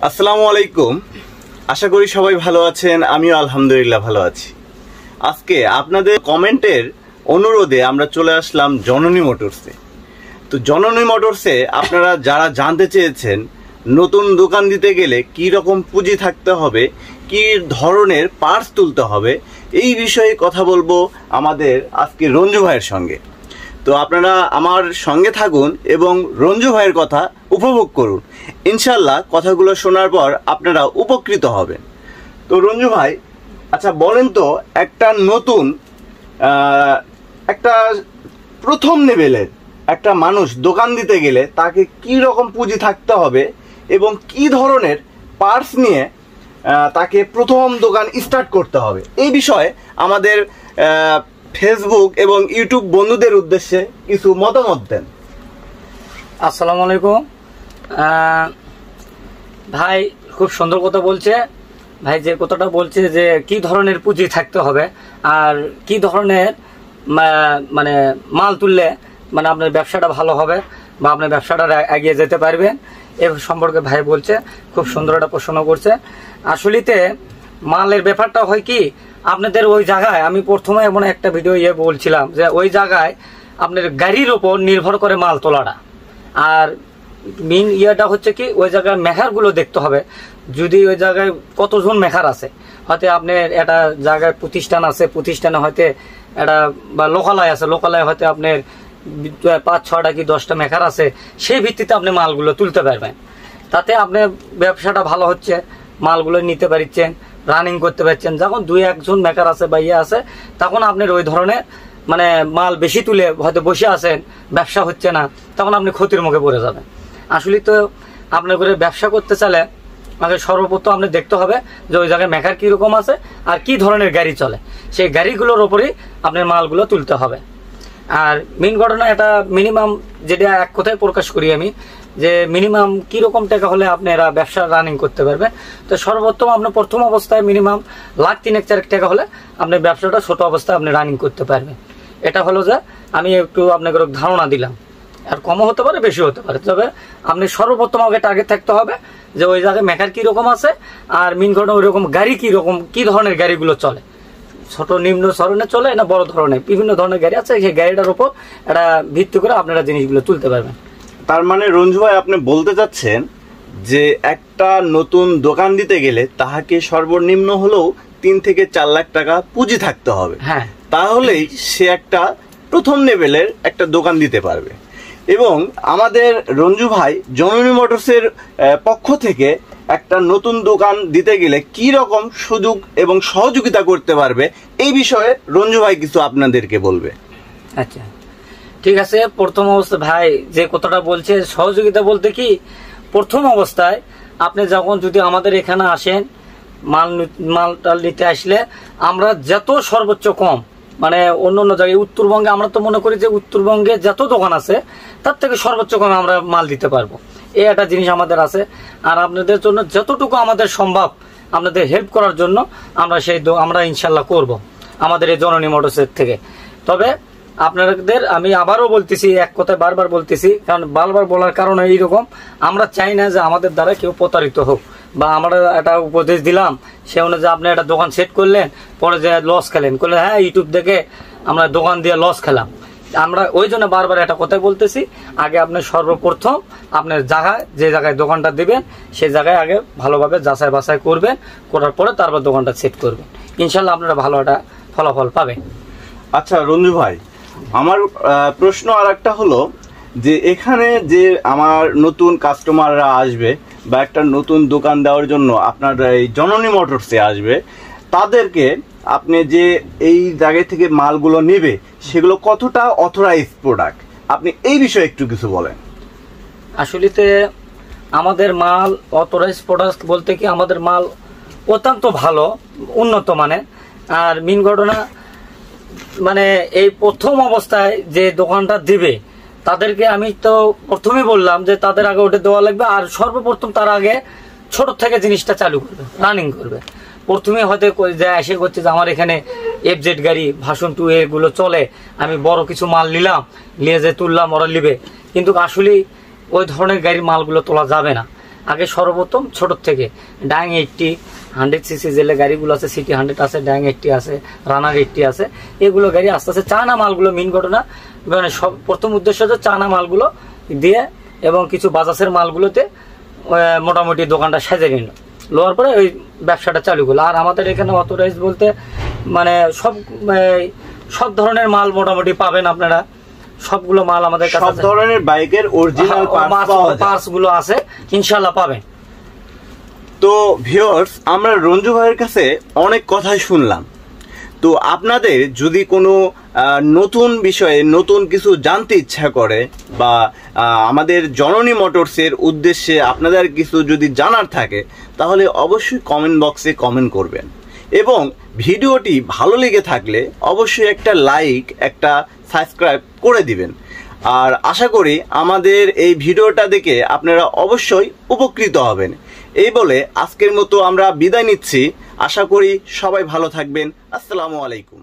আসসালামু আলাইকুম। আশা করি সবাই ভালো আছেন, আমিও আলহামদুলিল্লাহ ভালো আছি। আজকে আপনাদের কমেন্টের অনুরোধে আমরা চলে আসলাম জননী মোটরসে। তো জননী মোটরসে আপনারা যারা জানতে চেয়েছেন নতুন দোকান দিতে গেলে কি রকম পুঁজি থাকতে হবে, কি ধরনের পার্টস তুলতে হবে, এই বিষয়ে কথা বলবো আমাদের আজকে রঞ্জু ভাইয়ের সঙ্গে। তো আপনারা আমার সঙ্গে থাকুন এবং রঞ্জু ভাইয়ের কথা উপভোগ করুন। ইনশাল্লাহ কথাগুলো শোনার পর আপনারা উপকৃত হবেন। তো রঞ্জু ভাই, আচ্ছা বলেন তো, একটা নতুন একটা প্রথম লেভেলের একটা মানুষ দোকান দিতে গেলে তাকে কি রকম পুঁজি থাকতে হবে এবং কি ধরনের পার্টস নিয়ে তাকে প্রথম দোকান স্টার্ট করতে হবে, এই বিষয়ে আমাদের ফেসবুক এবং ইউটিউব বন্ধুদের উদ্দেশ্যে কিছু মতামত দেন। আসসালামু আলাইকুম ভাই, খুব সুন্দর কথা বলছে ভাই। যে কথাটা বলছে যে কি ধরনের পুঁজি থাকতে হবে আর কি ধরনের মানে মাল তুললে মানে আপনার ব্যবসাটা ভালো হবে বা আপনার ব্যবসাটা এগিয়ে যেতে পারবেন, এ সম্পর্কে ভাই বলছে। খুব সুন্দর একটা প্রশ্ন করছে। আসলেতে মালের ব্যাপারটা হয় কি, আপনাদের ওই জায়গায় আমি প্রথমে এমন একটা ভিডিও বলছিলাম যে ওই জায়গায় আপনার গাড়ির ওপর নির্ভর করে মাল তোলাটা। আর মেন ইয়েটা হচ্ছে কি, ওই জায়গায় মেকারগুলো দেখতে হবে। যদি ওই জায়গায় কতজন মেকার আছে, হয়তো আপনার একটা জায়গায় প্রতিষ্ঠান আছে, প্রতিষ্ঠানে হয়তো একটা বা লোকালয় আছে, লোকালয়ে হয়তো আপনার 5-6টা কি 10টা মেকার আছে, সেই ভিত্তিতে আপনি মালগুলো তুলতে পারবেন। তাতে আপনার ব্যবসাটা ভালো হচ্ছে, মালগুলো নিতে পারছেন, রানিং করতে পারছেন। যখন 2-1জন মেকার আছে বা ইয়ে আছে, তখন আপনার ওই ধরনের মানে মাল বেশি তুলে হয়তো বসে আছেন, ব্যবসা হচ্ছে না, তখন আপনি ক্ষতির মুখে পড়ে যাবেন। আসলে তো আপনার করে ব্যবসা করতে চাইলে আগে সর্বপ্রথম আপনি দেখতে হবে যে ওই জায়গায় মেকার কীরকম আছে আর কি ধরনের গাড়ি চলে, সেই গাড়িগুলোর ওপরেই আপনার মালগুলো তুলতে হবে। আর মেন ঘটনা এটা মিনিমাম যেটা এক কথায় প্রকাশ করি আমি, যে মিনিমাম কীরকম টাকা হলে আপনারা ব্যবসা রানিং করতে পারবেন। তো সর্বোত্তম আপনার প্রথম অবস্থায় মিনিমাম 1,03,4 টাকা হলে আপনার ব্যবসাটা ছোট অবস্থায় আপনি রানিং করতে পারবেন। এটা হলো যে আমি একটু আপনাকে ধারণা দিলাম, আর কমও হতে পারে বেশি হতে পারে। তবে আপনি সর্বপ্রথম আগে টার্গেট থাকতে হবে যে ওই জায়গায় মেকার কীরকম আছে আর মেন ঘটনা ওই রকম গাড়ি কীরকম, কী ধরনের গাড়িগুলো চলে, ছোট নিম্ন ধরনের চলে না বড় ধরনের, বিভিন্ন ধরনের গাড়ি আছে, সেই গাড়িটার উপর একটা ভিত্তি করে আপনারা জিনিসগুলো তুলতে পারবেন। তার মানে রঞ্জু ভাই আপনি বলতে চাচ্ছেন যে একটা নতুন দোকান দিতে গেলে তাহাকে সর্বনিম্ন হলেও 3 থেকে 4 লাখ টাকা পুঁজি থাকতে হবে। হ্যাঁ, তাহলেই সে একটা প্রথম লেভেলের একটা দোকান দিতে পারবে। এবং আমাদের রঞ্জু ভাই জননী মোটরসের পক্ষ থেকে একটা নতুন দোকান দিতে গেলে কি রকম সুযোগ এবং সহযোগিতা করতে পারবে, এই বিষয়ে রঞ্জু ভাই কিছু আপনাদেরকে বলবে। আচ্ছা ঠিক আছে। প্রথম অবস্থায় ভাই যে কথাটা বলছে সহযোগিতা বলতে কি, প্রথম অবস্থায় আপনি যখন যদি আমাদের এখানে আসেন মালটা নিতে আসলে আমরা যত সর্বোচ্চ কম মানে অন্য জায়গায় উত্তরবঙ্গে আমরা তো মনে করি যে উত্তরবঙ্গে যত দোকান আছে তার থেকে সর্বোচ্চ কমে আমরা মাল দিতে পারবো, এই একটা জিনিস আমাদের আছে। আর আপনাদের জন্য যতটুকু আমাদের সম্ভব আপনাদের হেল্প করার জন্য আমরা ইনশাল্লাহ করব আমাদের এই জননী মোটরসের থেকে। তবে আপনাদের আমি আবারও বলতেছি, এক কথায় বারবার বলতেছি, কারণ বারবার বলার কারণে এইরকম, আমরা চাই না যে আমাদের দ্বারা কেউ প্রতারিত হোক, বা আমরা একটা উপদেশ দিলাম সে অনুযায়ী আপনি একটা দোকান সেট করলেন, পরে যে লস খেলেন, করলেন হ্যাঁ ইউটিউব দেখে আমরা দোকান দিয়ে লস খেলাম। আমরা ওই জন্য বারবার একটা কথাই বলতেছি, আগে আপনি সর্বপ্রথম আপনার জায়গায় যে জায়গায় দোকানটা দেবেন সেই জায়গায় আগে ভালোভাবে যাচাই বাছাই করবেন, করার পরে তারপর দোকানটা সেট করবেন, ইনশাল্লাহ আপনারা ভালো একটা ফলাফল পাবেন। আচ্ছা রঞ্জু ভাই, আমার প্রশ্ন আর একটা হলো যে এখানে যে আমার নতুন কাস্টমাররা আসবে বা একটা নতুন দোকান দেওয়ার জন্য আপনার এই জননী মোটরসে আসবে, তাদেরকে আপনি যে এই জায়গা থেকে মালগুলো নেবে সেগুলো কতটা অথরাইজ প্রোডাক্ট, আপনি এই বিষয়ে একটু কিছু বলেন। আসলেতে আমাদের মাল অথরাইজ প্রোডাক্ট বলতে কি, আমাদের মাল অত্যন্ত ভালো উন্নত মানের। আর মেন ঘটনা মানে এই প্রথম অবস্থায় যে দোকানটা দিবে তাদেরকে আমি তো প্রথমেই বললাম যে তাদের আগে ওটা দেওয়া লাগবে। আর সর্বপ্রথম তার আগে ছোট থেকে জিনিসটা চালু করবে, রানিং করবে। প্রথমে হয়তো এসে করছে যে আমার এখানে FZ গাড়ি, ভার্সন 2 এগুলো চলে, আমি বড় কিছু মাল নিলাম, নিয়ে যে তুললাম ওরা নিবে, কিন্তু আসলে ওই ধরনের গাড়ির মালগুলো তোলা যাবে না। আগে সর্বপ্রথম ছোট থেকে ডাইং 80 100cc জেলে গাড়িগুলো আছে, সিটি 100 আছে, ডাইং 80 আছে, রানার 80 আছে, এগুলো গাড়ি আস্তে আস্তে চায়না মালগুলো মেইন ঘটনা মানে সব প্রথম উদ্দেশ্য হচ্ছে চায়না মালগুলো দিয়ে এবং কিছু বাজাজের মালগুলোতে মোটামুটি দোকানটা সাজিয়ে নিল, লোয়ার পরে ওই ব্যবসাটা চালু করলো। আর আমাদের এখানে অথরাইজ বলতে মানে সব ধরনের মাল মোটামুটি পাবেন আপনারা, সবগুলো মাল আমাদের কাছে সব ধরনের বাইকের অরিজিনাল পার্টস গুলো আছে, ইনশাআল্লাহ পাবেন। তো ভিউয়ার্স, আমরা রঞ্জু ভাইয়ের কাছে অনেক কথাই শুনলাম। তো আপনাদের যদি কোনো নতুন বিষয়ে নতুন কিছু জানতে ইচ্ছা করে বা আমাদের জননী মোটরসের উদ্দেশ্যে আপনাদের কিছু যদি জানার থাকে, তাহলে অবশ্যই কমেন্ট বক্সে কমেন্ট করবেন এবং ভিডিওটি ভালো লেগে থাকলে অবশ্যই একটা লাইক, একটা সাবস্ক্রাইব করে দিবেন। আর আশা করি আমাদের এই ভিডিওটা দেখে আপনারা অবশ্যই উপকৃত হবেন। এই বলে আজকের মতো আমরা বিদায় নিচ্ছি। আশা করি সবাই ভালো থাকবেন। আসসালামু আলাইকুম।